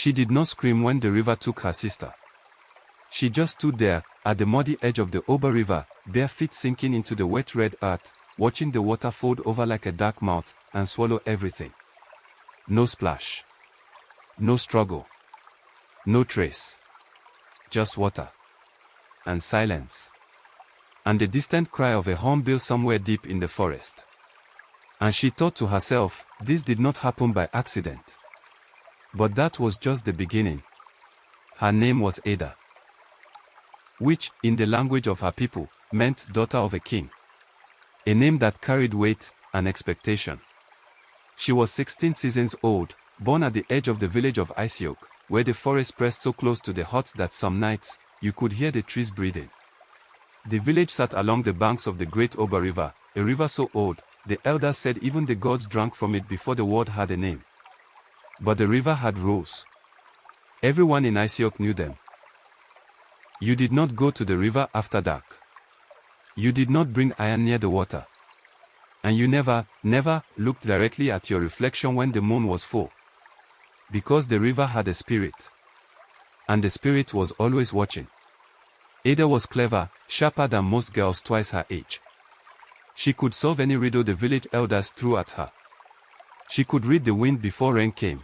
She did not scream when the river took her sister. She just stood there, at the muddy edge of the Oba River, bare feet sinking into the wet red earth, watching the water fold over like a dark mouth, and swallow everything. No splash. No struggle. No trace. Just water. And silence. And the distant cry of a hornbill somewhere deep in the forest. And she thought to herself, this did not happen by accident. But that was just the beginning. Her name was Ada, which, in the language of her people, meant daughter of a king. A name that carried weight and expectation. She was 16 seasons old, born at the edge of the village of Isiok, where the forest pressed so close to the huts that some nights, you could hear the trees breathing. The village sat along the banks of the great Oba River, a river so old, the elders said even the gods drank from it before the world had a name. But the river had rules. Everyone in Isiok knew them. You did not go to the river after dark. You did not bring iron near the water. And you never looked directly at your reflection when the moon was full. Because the river had a spirit. And the spirit was always watching. Ada was clever, sharper than most girls twice her age. She could solve any riddle the village elders threw at her. She could read the wind before rain came.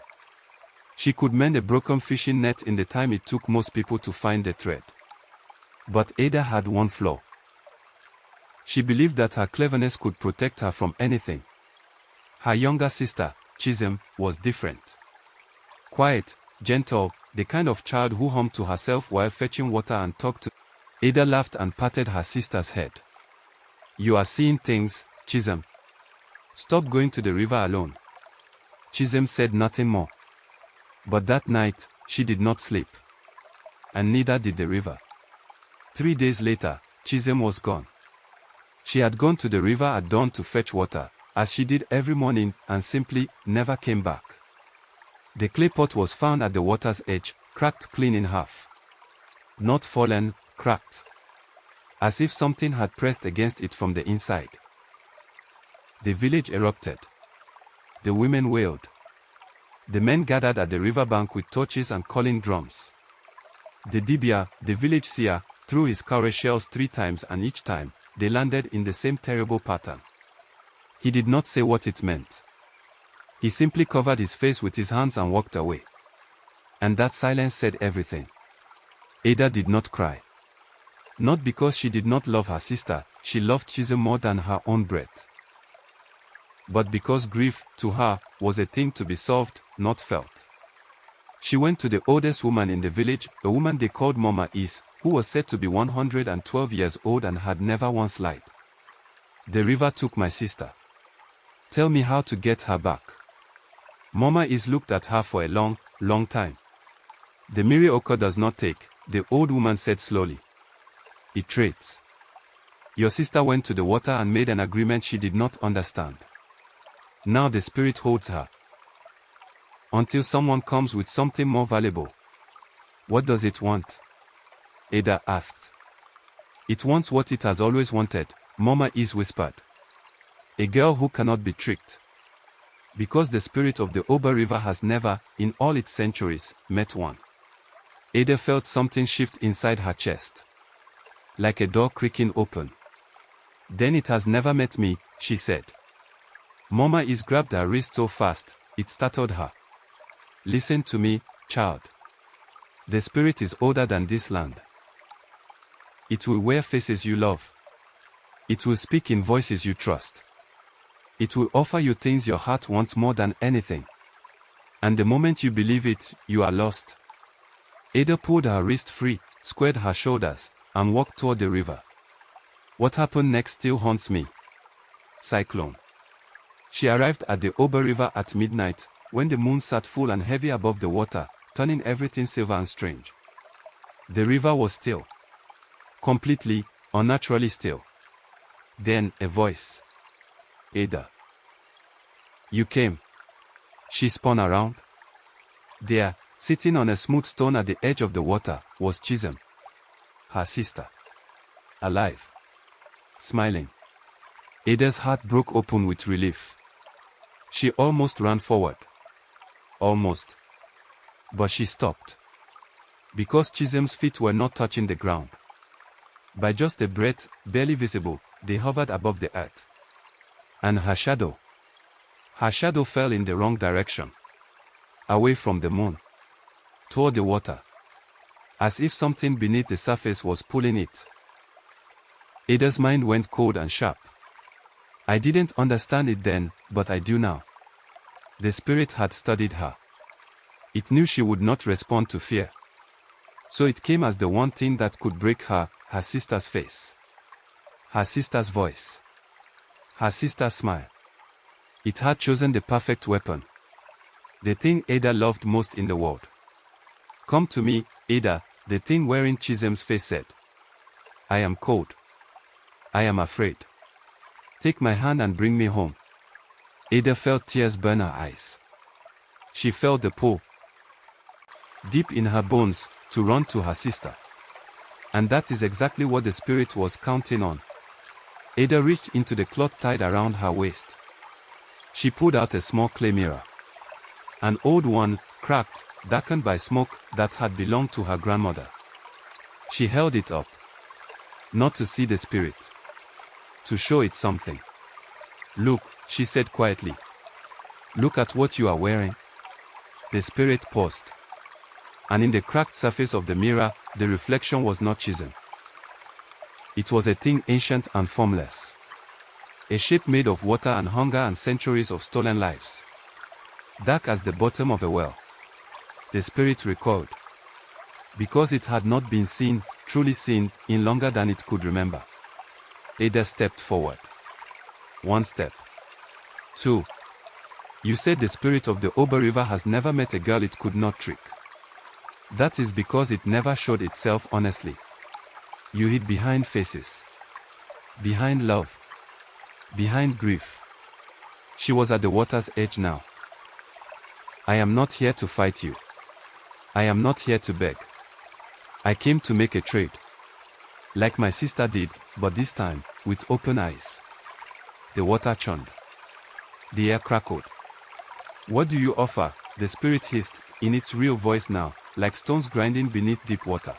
She could mend a broken fishing net in the time it took most people to find the thread. But Ada had one flaw. She believed that her cleverness could protect her from anything. Her younger sister, Chisholm, was different. Quiet, gentle, the kind of child who hummed to herself while fetching water and talked to. Ada laughed and patted her sister's head. You are seeing things, Chisholm. Stop going to the river alone. Chisholm said nothing more. But that night, she did not sleep. And neither did the river. 3 days later, Chisholm was gone. She had gone to the river at dawn to fetch water, as she did every morning, and simply never came back. The clay pot was found at the water's edge, cracked clean in half. Not fallen, cracked. As if something had pressed against it from the inside. The village erupted. The women wailed. The men gathered at the riverbank with torches and calling drums. The dibia, the village seer, threw his cowrie shells 3 times, and each time, they landed in the same terrible pattern. He did not say what it meant. He simply covered his face with his hands and walked away. And that silence said everything. Ada did not cry. Not because she did not love her sister, she loved Chisholm more than her own breath. But because grief, to her, was a thing to be solved, not felt. She went to the oldest woman in the village, a woman they called Mama Is, who was said to be 112 years old and had never once lied. The river took my sister. Tell me how to get her back. Mama Is looked at her for a long, long time. The Mirioko does not take, the old woman said slowly. It trades. Your sister went to the water and made an agreement she did not understand. Now the spirit holds her. Until someone comes with something more valuable. What does it want? Ada asked. It wants what it has always wanted, Mama Is whispered. A girl who cannot be tricked. Because the spirit of the Oba River has never, in all its centuries, met one. Ada felt something shift inside her chest. Like a door creaking open. Then it has never met me, she said. Mama Is grabbed her wrist so fast, it startled her. Listen to me, child. The spirit is older than this land. It will wear faces you love. It will speak in voices you trust. It will offer you things your heart wants more than anything. And the moment you believe it, you are lost. Ada pulled her wrist free, squared her shoulders, and walked toward the river. What happened next still haunts me. Cyclone. She arrived at the Oba River at midnight, when the moon sat full and heavy above the water, turning everything silver and strange. The river was still. Completely, unnaturally still. Then, a voice. Ada. You came. She spun around. There, sitting on a smooth stone at the edge of the water, was Chisholm. Her sister. Alive. Smiling. Ada's heart broke open with relief. She almost ran forward. Almost. But she stopped. Because Chisholm's feet were not touching the ground. By just a breath, barely visible, they hovered above the earth. And her shadow fell in the wrong direction. Away from the moon. Toward the water. As if something beneath the surface was pulling it. Ada's mind went cold and sharp. I didn't understand it then, but I do now. The spirit had studied her. It knew she would not respond to fear. So it came as the one thing that could break her sister's face. Her sister's voice. Her sister's smile. It had chosen the perfect weapon. The thing Ada loved most in the world. Come to me, Ada, the thing wearing Chisholm's face said. I am cold. I am afraid. Take my hand and bring me home. Ada felt tears burn her eyes. She felt the pull. Deep in her bones, to run to her sister. And that is exactly what the spirit was counting on. Ada reached into the cloth tied around her waist. She pulled out a small clay mirror. An old one, cracked, darkened by smoke, that had belonged to her grandmother. She held it up. Not to see the spirit. To show it something. Look, she said quietly. Look at what you are wearing. The spirit paused. And in the cracked surface of the mirror, the reflection was not Chisholm. It was a thing ancient and formless. A shape made of water and hunger and centuries of stolen lives. Dark as the bottom of a well. The spirit recoiled. Because it had not been seen, truly seen, in longer than it could remember. Ada stepped forward. 1 step. 2. You said the spirit of the Oba River has never met a girl it could not trick. That is because it never showed itself honestly. You hid behind faces. Behind love. Behind grief. She was at the water's edge now. I am not here to fight you. I am not here to beg. I came to make a trade. Like my sister did, but this time, with open eyes. The water churned. The air crackled. What do you offer? The spirit hissed, in its real voice now, like stones grinding beneath deep water.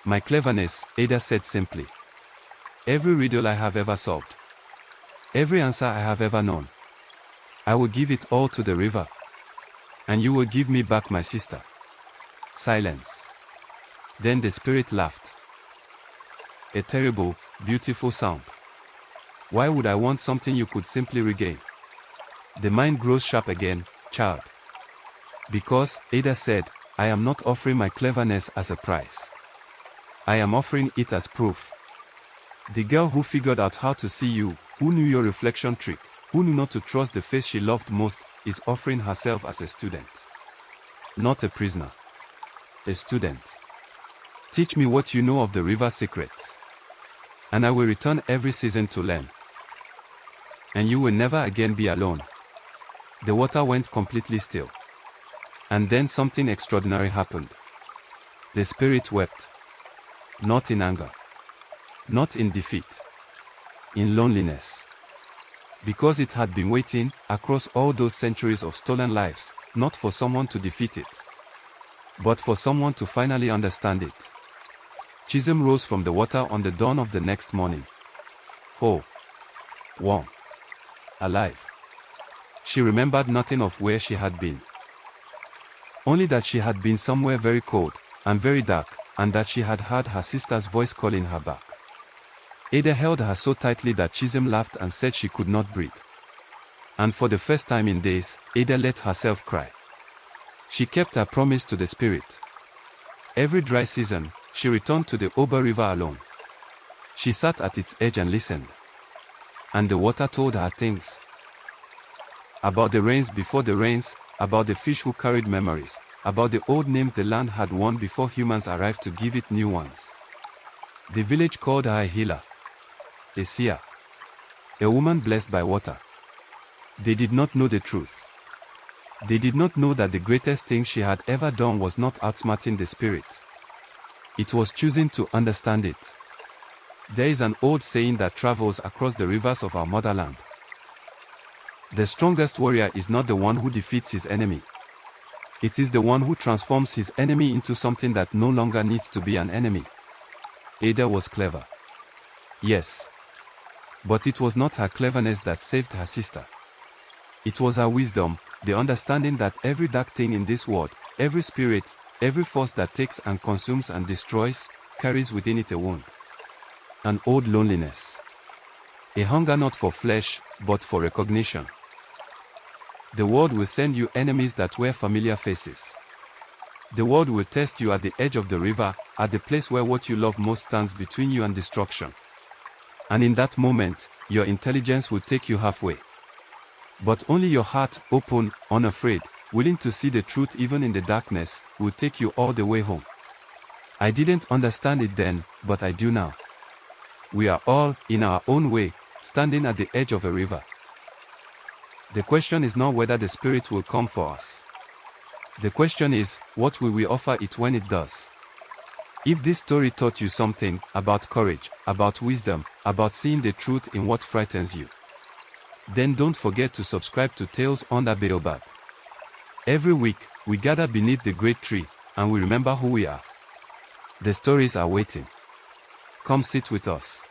My cleverness, Ada said simply. Every riddle I have ever solved. Every answer I have ever known. I will give it all to the river. And you will give me back my sister. Silence. Then the spirit laughed. A terrible, beautiful sound. Why would I want something you could simply regain? The mind grows sharp again, child. Because, Ada said, I am not offering my cleverness as a prize. I am offering it as proof. The girl who figured out how to see you, who knew your reflection trick, who knew not to trust the face she loved most, is offering herself as a student. Not a prisoner. A student. Teach me what you know of the river's secrets. And I will return every season to learn. And you will never again be alone. The water went completely still. And then something extraordinary happened. The spirit wept. Not in anger. Not in defeat. In loneliness. Because it had been waiting, across all those centuries of stolen lives, not for someone to defeat it. But for someone to finally understand it. Chisholm rose from the water on the dawn of the next morning. Whole. Warm. Alive. She remembered nothing of where she had been. Only that she had been somewhere very cold, and very dark, and that she had heard her sister's voice calling her back. Ada held her so tightly that Chisholm laughed and said she could not breathe. And for the first time in days, Ada let herself cry. She kept her promise to the spirit. Every dry season, she returned to the Oba River alone. She sat at its edge and listened. And the water told her things. About the rains before the rains, about the fish who carried memories, about the old names the land had won before humans arrived to give it new ones. The village called her a healer. A seer. A woman blessed by water. They did not know the truth. They did not know that the greatest thing she had ever done was not outsmarting the spirit. It was choosing to understand it. There is an old saying that travels across the rivers of our motherland. The strongest warrior is not the one who defeats his enemy. It is the one who transforms his enemy into something that no longer needs to be an enemy. Ada was clever. Yes. But it was not her cleverness that saved her sister. It was her wisdom, the understanding that every dark thing in this world, every spirit, every force that takes and consumes and destroys, carries within it a wound. An old loneliness. A hunger not for flesh, but for recognition. The world will send you enemies that wear familiar faces. The world will test you at the edge of the river, at the place where what you love most stands between you and destruction. And in that moment, your intelligence will take you halfway. But only your heart, open, unafraid, willing to see the truth even in the darkness, will take you all the way home. I didn't understand it then, but I do now. We are all, in our own way, standing at the edge of a river. The question is not whether the Spirit will come for us. The question is, what will we offer it when it does? If this story taught you something about courage, about wisdom, about seeing the truth in what frightens you, then don't forget to subscribe to Tales Under Baobab. Every week, we gather beneath the great tree, and we remember who we are. The stories are waiting. Come sit with us.